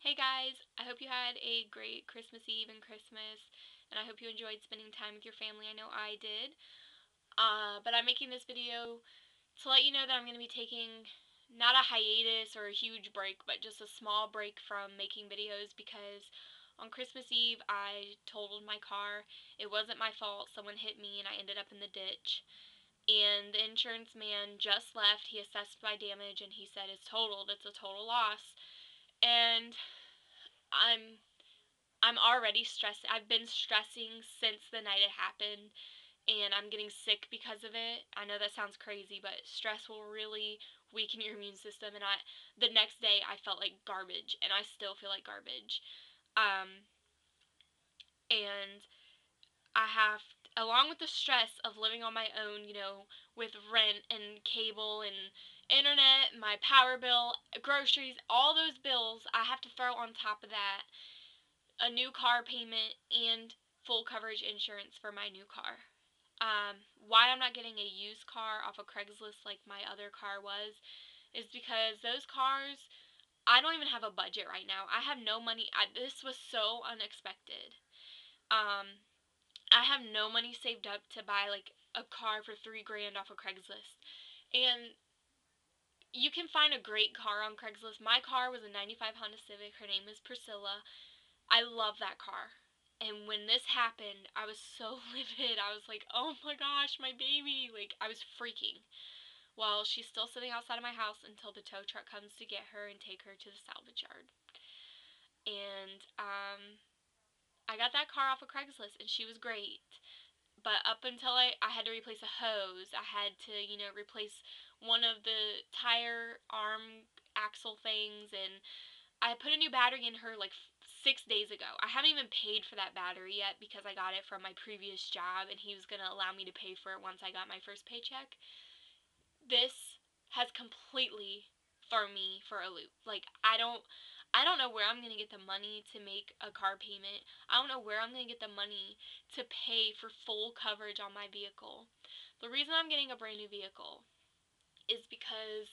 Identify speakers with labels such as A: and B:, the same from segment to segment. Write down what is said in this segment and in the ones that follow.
A: Hey guys, I hope you had a great Christmas Eve and Christmas, and I hope you enjoyed spending time with your family. I know I did. But I'm making this video to let you know that I'm going to be taking not a hiatus or a huge break, but just a small break from making videos because on Christmas Eve I totaled my car. It wasn't my fault. Someone hit me and I ended up in the ditch. And the insurance man just left. He assessed my damage and he said it's totaled. It's a total loss. And I'm I'm already stressed. I've been stressing since the night it happened, and I'm getting sick because of it. I know that sounds crazy, but stress will really weaken your immune system. And the next day, I felt like garbage, and I still feel like garbage. Um, and I have, along with the stress of living on my own, with rent and cable and internet, my power bill, groceries, all those bills, I have to throw on top of that a new car payment and full coverage insurance for my new car. Why I'm not getting a used car off of Craigslist like my other car was is because those cars, I don't even have a budget right now. I have no money. This was so unexpected. Um, I have no money saved up to buy like a car for $3,000 off of Craigslist. And you can find a great car on Craigslist. My car was a 95 Honda Civic. Her name is Priscilla. I love that car. And when this happened, I was so livid. I was like, oh my gosh, my baby. Like, I was freaking. Well, she's still sitting outside of my house until the tow truck comes to get her and take her to the salvage yard. And I got that car off of Craigslist, and she was great. But up until I had to replace a hose, I had to, replace one of the tire arm axle things, and I put a new battery in her like 6 days ago. I haven't even paid for that battery yet because I got it from my previous job and he was going to allow me to pay for it once I got my first paycheck. This has completely thrown me for a loop. Like I don't know where I'm going to get the money to make a car payment. I don't know where I'm going to get the money to pay for full coverage on my vehicle. The reason I'm getting a brand new vehicle is because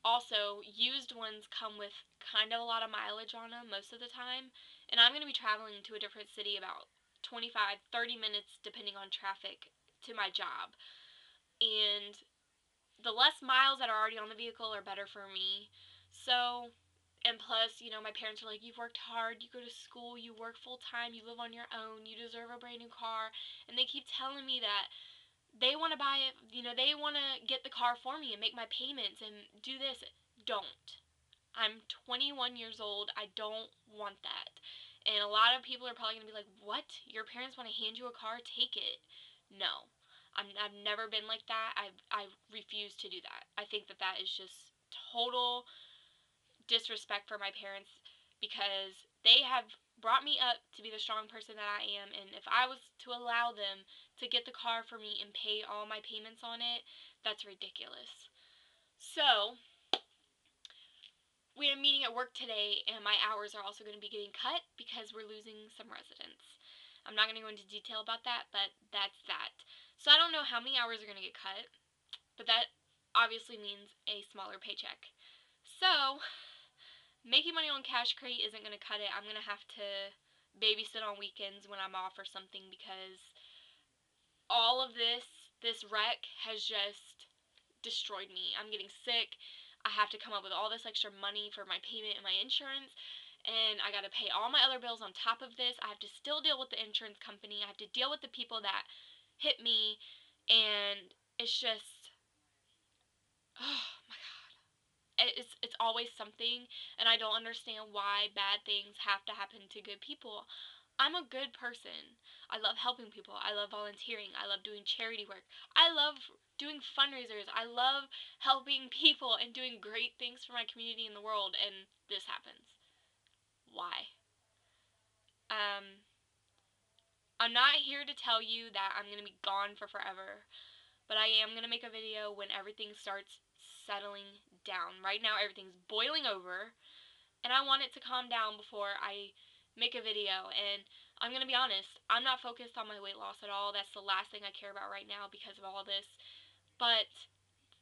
A: also, used ones come with kind of a lot of mileage on them most of the time, and I'm going to be traveling to a different city about 25, 30 minutes depending on traffic to my job. And the less miles that are already on the vehicle are better for me. So, and plus, my parents are like, you've worked hard, you go to school, you work full time, you live on your own, you deserve a brand new car. And they keep telling me that they want to buy it, they want to get the car for me and make my payments and do this. Don't. I'm 21 years old. I don't want that. And a lot of people are probably going to be like, what? Your parents want to hand you a car? Take it. No. I've never been like that. I refuse to do that. I think that is just total disrespect for my parents because they have brought me up to be the strong person that I am, and if I was to allow them to get the car for me and pay all my payments on it, that's ridiculous. So, we had a meeting at work today, and my hours are also going to be getting cut because we're losing some residents. I'm not going to go into detail about that, but that's that. So I don't know how many hours are going to get cut, but that obviously means a smaller paycheck. So, making money on Cash Crate isn't going to cut it. I'm going to have to babysit on weekends when I'm off or something because all of this wreck has just destroyed me. I'm getting sick. I have to come up with all this extra money for my payment and my insurance, and I got to pay all my other bills on top of this. I have to still deal with the insurance company. I have to deal with the people that hit me, and it's just, oh my god. It's always something, and I don't understand why bad things have to happen to good people. I'm a good person. I love helping people. I love volunteering. I love doing charity work. I love doing fundraisers. I love helping people and doing great things for my community and the world, and this happens. Why? Um, I'm not here to tell you that I'm going to be gone for forever, but I am going to make a video when everything starts settling down. Right now, everything's boiling over, and I want it to calm down before I make a video. And I'm going to be honest, I'm not focused on my weight loss at all. That's the last thing I care about right now because of all this. But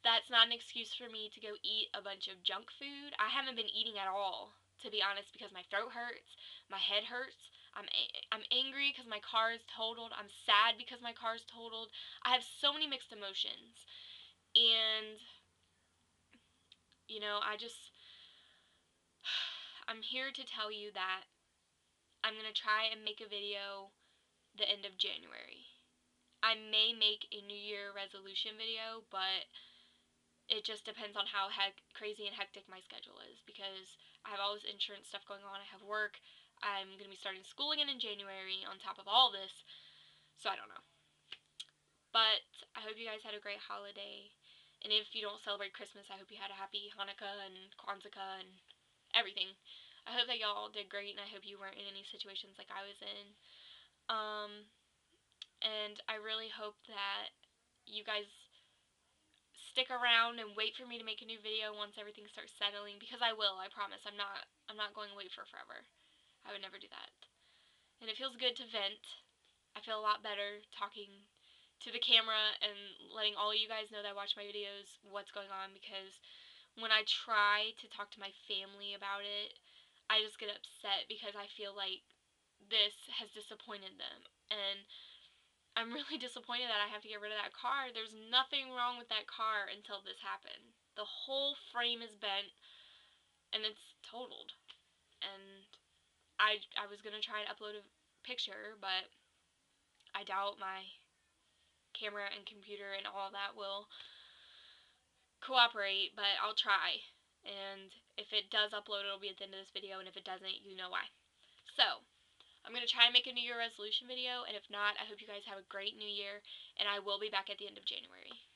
A: that's not an excuse for me to go eat a bunch of junk food. I haven't been eating at all to be honest, because my throat hurts, my head hurts. I'm angry because my car is totaled. I'm sad because my car is totaled. I have so many mixed emotions. And, I'm here to tell you that I'm going to try and make a video the end of January. I may make a New Year resolution video, but it just depends on how crazy and hectic my schedule is, because I have all this insurance stuff going on. I have work. I'm going to be starting school again in January on top of all this, so I don't know. But I hope you guys had a great holiday, and if you don't celebrate Christmas, I hope you had a happy Hanukkah and Kwanzaa and everything. I hope that y'all did great, and I hope you weren't in any situations like I was in. And I really hope that you guys stick around and wait for me to make a new video once everything starts settling, because I will, I promise. I'm not going to wait for forever. I would never do that. And it feels good to vent. I feel a lot better talking to the camera and letting all you guys know that watch my videos what's going on, because when I try to talk to my family about it, I just get upset because I feel like this has disappointed them. And I'm really disappointed that I have to get rid of that car. There's nothing wrong with that car until this happened. The whole frame is bent and it's totaled. And I was going to try and upload a picture, but I doubt my camera and computer and all that will cooperate, but I'll try. And if it does upload, it'll be at the end of this video, and if it doesn't, you know why. So, I'm going to try and make a New Year resolution video, and if not, I hope you guys have a great New Year, and I will be back at the end of January.